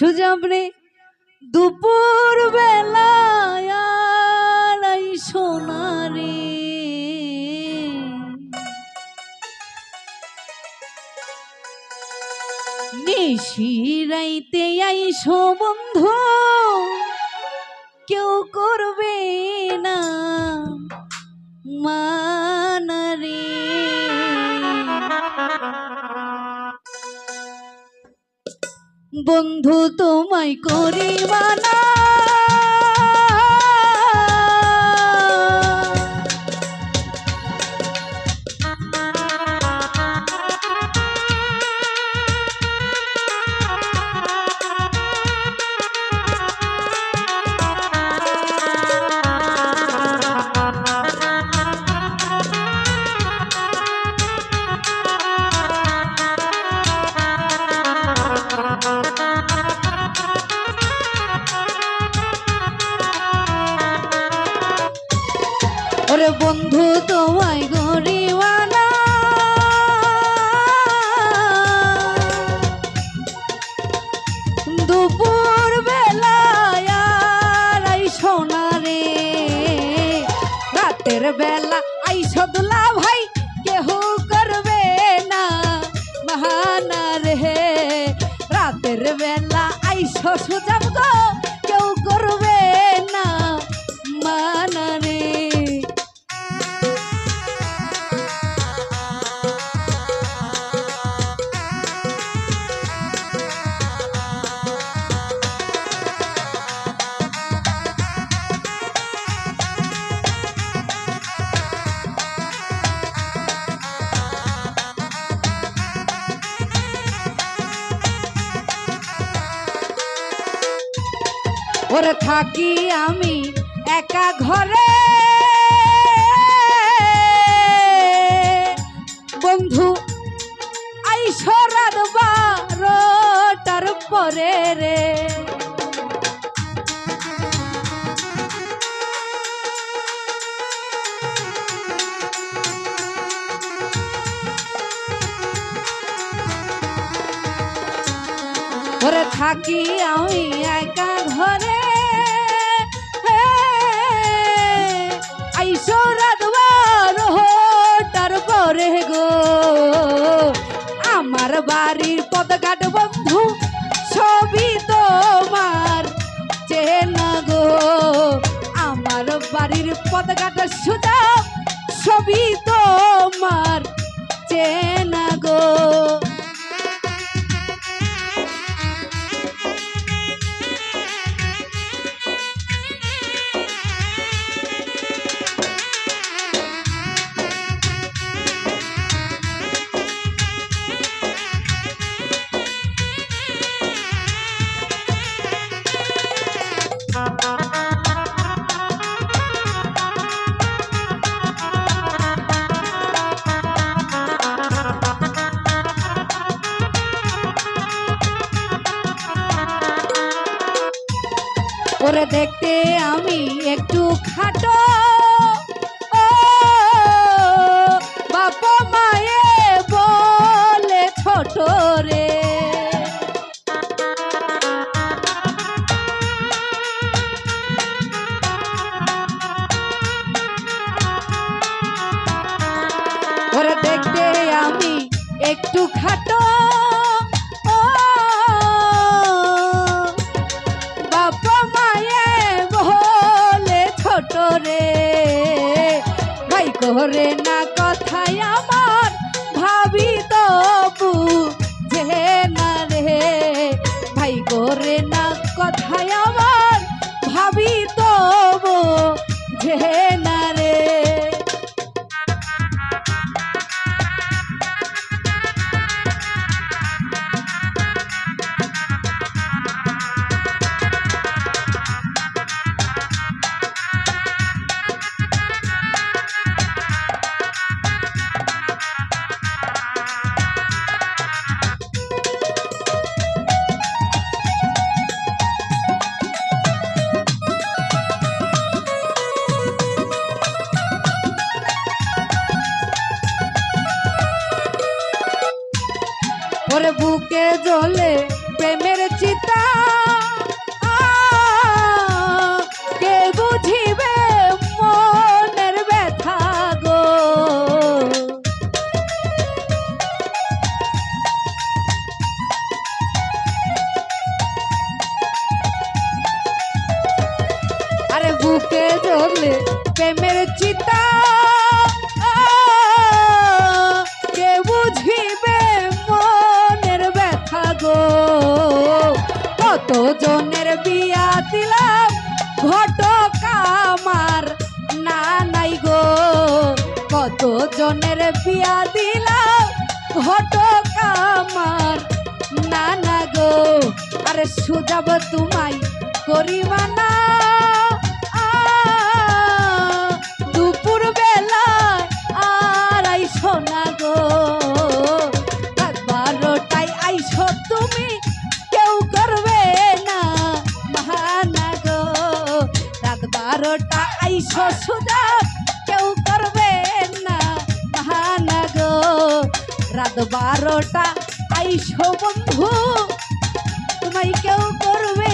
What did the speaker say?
সুজাবরে দুপুর বেলায় সোনারে নিশিরাইতে আইসো বন্ধু কেউ করবে না মানারে বন্ধু তোমায় করি মানা ওরে বন্ধু তোমায় গরিবানা দুপুর বেলায় সোনারে রাতের বেলা আইসো দুলা ভাই কেহ করবে না মাহানা রে রাতের বেলা আইসো সুজাব গো কেউ করবে না মানা রে ওরে থাকি আমি একা ঘরে বন্ধু আইসো রাত 12টার পরে রে ওরে থাকি আমি একা ঘরে আইসো রাত 12টার পরে গো আমার বাড়ির পদঘাট বন্ধু ছবি তোমার চেনা গো আমার বাড়ির পদঘাট সুজা ছবি তোমার চেনা গো ওরে দেখতে আমি একটু খাটো বাপ মায়ে বলে ছোট রে ওরে দেখতে আমি একটু খাটো রে ভাই করে না কথায় আমার ভাবি তবু যে না রে ভাই করে না কথায় আমার ভাবি তবু যে না রে ওরে বুকে জ্বলে প্রেমের চিতা কে বুঝিবে মনের ব্যথা গো। আরে বুকে জ্বলে প্রেমের চিতা কে বুঝিবে মনের ব্যথা গো। কত জনের বিয়া দিলাম ঘটক আমার না নাই গো। কত জনের বিয়া দিলাম ঘটক আমার না না গো। আরে সুজাব তোমায় করিমানা দুপুর বেলায় আর আইসো না গো। রাত 12টায় আইসো তুমি কেউ করবে না মাহানা গো। রাত 12টা আইসো সুজা কেউ করবে না মাহানা গো। রাত 12টা আইসো বন্ধু তোমায় কেউ করবে